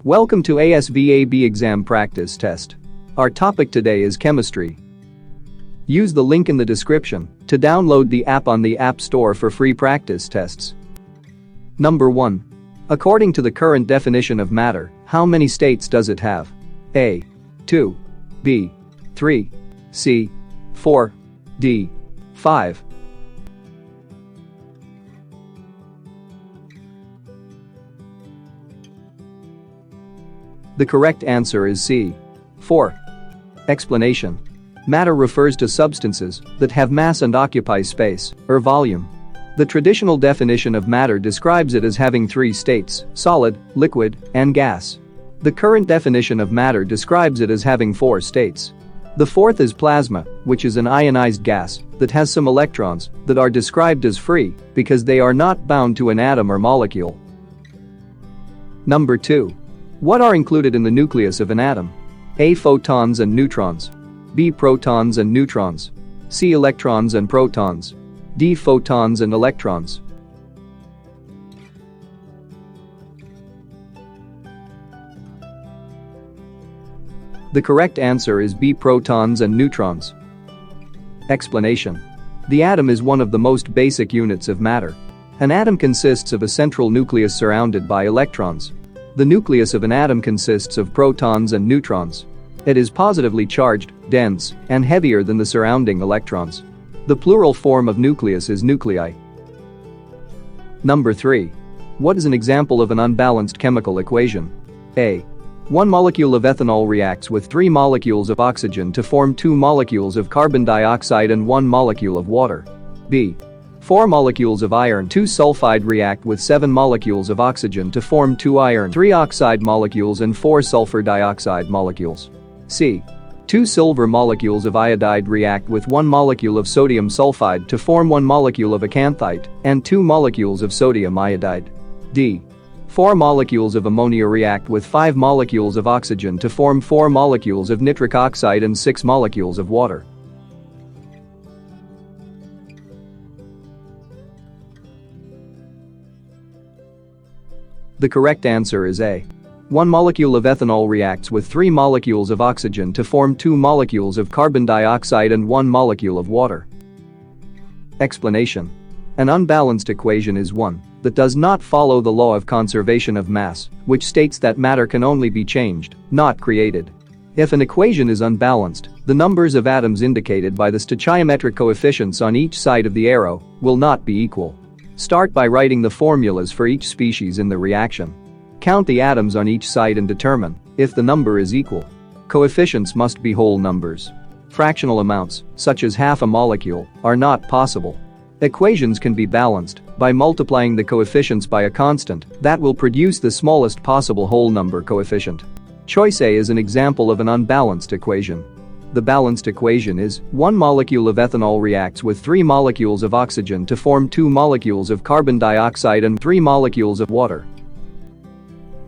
Welcome to ASVAB exam practice test. Our topic today is chemistry. Use the link in the description to download the app on the App Store for free practice tests. Number 1. According to the current definition of matter, how many states does it have? A. 2. B. 3. C. 4. D. 5. The correct answer is C. 4. Explanation. Matter refers to substances that have mass and occupy space, or volume. The traditional definition of matter describes it as having 3 states: solid, liquid, and gas. The current definition of matter describes it as having 4 states. The fourth is plasma, which is an ionized gas that has some electrons that are described as free because they are not bound to an atom or molecule. Number 2. What are included in the nucleus of an atom? A. Photons and neutrons. B. Protons and neutrons. C. Electrons and protons. D. Photons and electrons. The correct answer is B. Protons and neutrons. Explanation. The atom is one of the most basic units of matter. An atom consists of a central nucleus surrounded by electrons. The nucleus of an atom consists of protons and neutrons. It is positively charged, dense, and heavier than the surrounding electrons. The plural form of nucleus is nuclei. Number 3. What is an example of an unbalanced chemical equation? A. 1 molecule of ethanol reacts with 3 molecules of oxygen to form 2 molecules of carbon dioxide and 1 molecule of water. B. 4 molecules of iron 2 sulfide react with 7 molecules of oxygen to form 2 iron 3 oxide molecules and 4 sulfur dioxide molecules. C. 2 silver molecules of iodide react with 1 molecule of sodium sulfide to form 1 molecule of acanthite and 2 molecules of sodium iodide. D. 4 molecules of ammonia react with 5 molecules of oxygen to form 4 molecules of nitric oxide and 6 molecules of water. The correct answer is A. 1 molecule of ethanol reacts with 3 molecules of oxygen to form 2 molecules of carbon dioxide and 1 molecule of water. Explanation. An unbalanced equation is one that does not follow the law of conservation of mass, which states that matter can only be changed, not created. If an equation is unbalanced, the numbers of atoms indicated by the stoichiometric coefficients on each side of the arrow will not be equal. Start by writing the formulas for each species in the reaction. Count the atoms on each side and determine if the number is equal. Coefficients must be whole numbers. Fractional amounts, such as half a molecule, are not possible. Equations can be balanced by multiplying the coefficients by a constant that will produce the smallest possible whole number coefficient. Choice A is an example of an unbalanced equation. The balanced equation is 1 molecule of ethanol reacts with 3 molecules of oxygen to form 2 molecules of carbon dioxide and 3 molecules of water.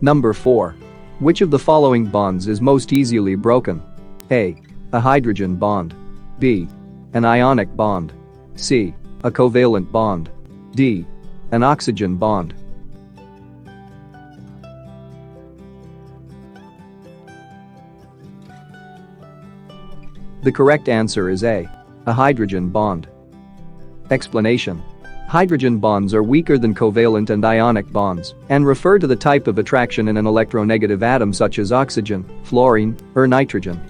Number 4. Which of the following bonds is most easily broken? A. A hydrogen bond. B. An ionic bond. C. A covalent bond. D. An oxygen bond. The correct answer is A. A hydrogen bond. Explanation. Hydrogen bonds are weaker than covalent and ionic bonds and refer to the type of attraction in an electronegative atom such as oxygen, fluorine, or nitrogen.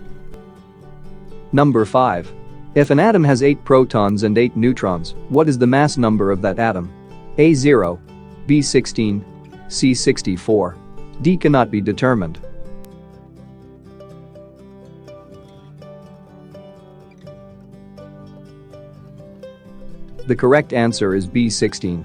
Number 5. If an atom has 8 protons and 8 neutrons, what is the mass number of that atom? A. 0. B. 16. C. 64. D. Cannot be determined. The correct answer is B. 16.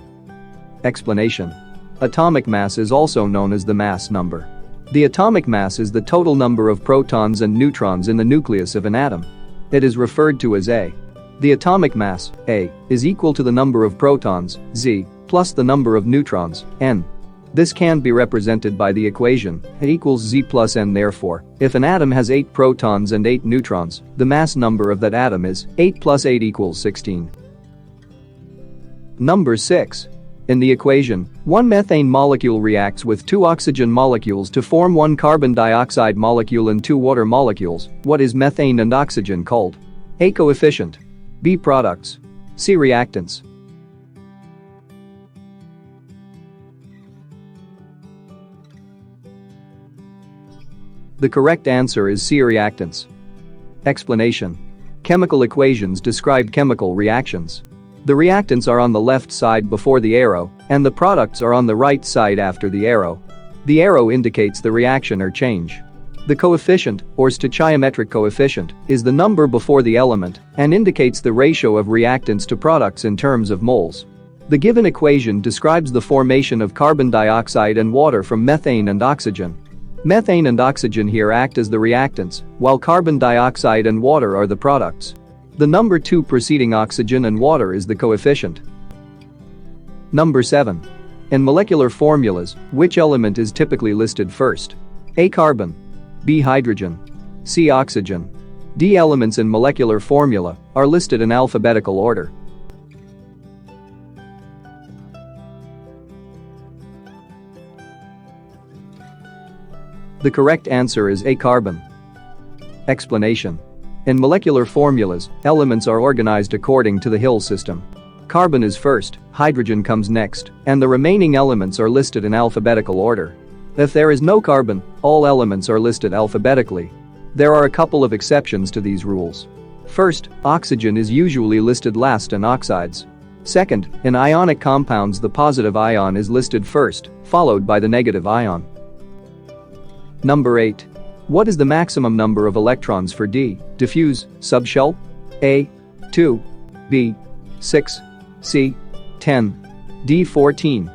Explanation. Atomic mass is also known as the mass number. The atomic mass is the total number of protons and neutrons in the nucleus of an atom. It is referred to as A. The atomic mass, A, is equal to the number of protons, Z, plus the number of neutrons, N. This can be represented by the equation A equals Z plus N. Therefore, if an atom has 8 protons and 8 neutrons, the mass number of that atom is 8 plus 8 equals 16. Number 6. In the equation, one methane molecule reacts with two oxygen molecules to form one carbon dioxide molecule and two water molecules. What is methane and oxygen called? A. Coefficient. B. Products. C. Reactants. The correct answer is C. Reactants. Explanation. Chemical equations describe chemical reactions. The reactants are on the left side before the arrow, and the products are on the right side after the arrow. The arrow indicates the reaction or change. The coefficient, or stoichiometric coefficient, is the number before the element and indicates the ratio of reactants to products in terms of moles. The given equation describes the formation of carbon dioxide and water from methane and oxygen. Methane and oxygen here act as the reactants, while carbon dioxide and water are the products. The number 2 preceding oxygen and water is the coefficient. Number 7. In molecular formulas, which element is typically listed first? A. Carbon. B. Hydrogen. C. Oxygen. D. Elements in molecular formula are listed in alphabetical order. The correct answer is A. Carbon. Explanation. In molecular formulas, elements are organized according to the Hill system. Carbon is first, hydrogen comes next, and the remaining elements are listed in alphabetical order. If there is no carbon, all elements are listed alphabetically. There are a couple of exceptions to these rules. First, oxygen is usually listed last in oxides. Second, in ionic compounds the positive ion is listed first, followed by the negative ion. Number 8. What is the maximum number of electrons for D, diffuse, subshell? A. 2. B. 6. C. 10. D. 14.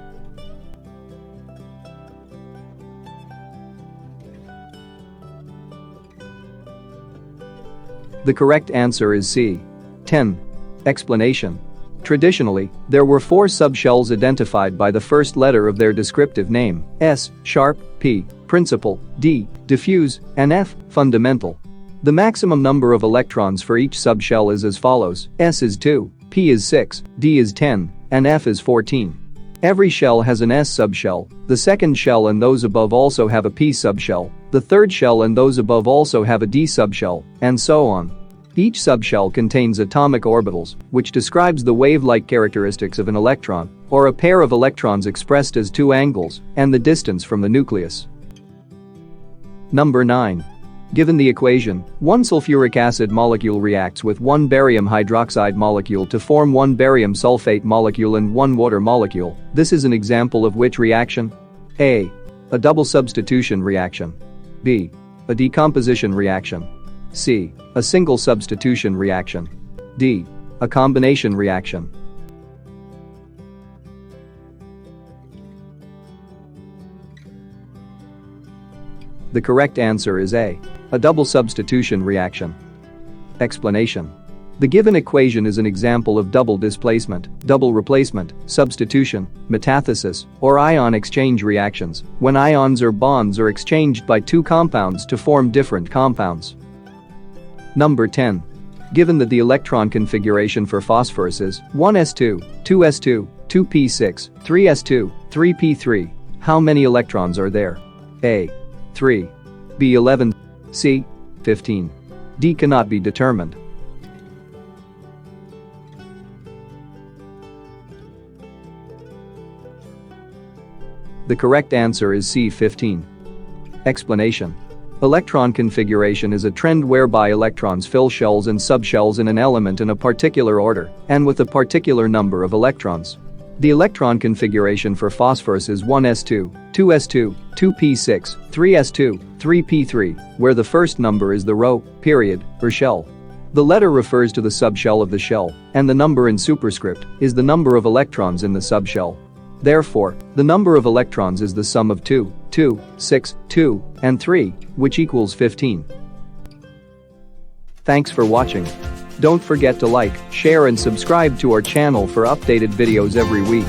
The correct answer is C. 10. Explanation. Traditionally, there were 4 subshells identified by the first letter of their descriptive name: S, sharp, P, principal, D, diffuse, and F, fundamental. The maximum number of electrons for each subshell is as follows: S is 2, P is 6, D is 10, and F is 14. Every shell has an S subshell, the second shell and those above also have a P subshell, the third shell and those above also have a D subshell, and so on. Each subshell contains atomic orbitals, which describes the wave-like characteristics of an electron, or a pair of electrons expressed as 2 angles, and the distance from the nucleus. Number 9. Given the equation, one sulfuric acid molecule reacts with one barium hydroxide molecule to form one barium sulfate molecule and one water molecule. This is an example of which reaction? A. A double substitution reaction. B. A decomposition reaction. C. A single substitution reaction. D. A combination reaction. The correct answer is A. A double substitution reaction. Explanation. The given equation is an example of double displacement, double replacement, substitution, metathesis, or ion exchange reactions, when ions or bonds are exchanged by 2 compounds to form different compounds. Number 10. Given that the electron configuration for phosphorus is 1s2, 2s2, 2p6, 3s2, 3p3, how many electrons are there? A. 3. B. 11. C. 15. D. Cannot be determined. The correct answer is C. 15. Explanation. Electron configuration is a trend whereby electrons fill shells and subshells in an element in a particular order and with a particular number of electrons. The electron configuration for phosphorus is 1s2, 2s2, 2p6, 3s2, 3p3, where the first number is the row, period, or shell. The letter refers to the subshell of the shell, and the number in superscript is the number of electrons in the subshell. Therefore, the number of electrons is the sum of 2, 2, 6, 2, and 3, which equals 15. Thanks for watching. Don't forget to like, share and subscribe to our channel for updated videos every week.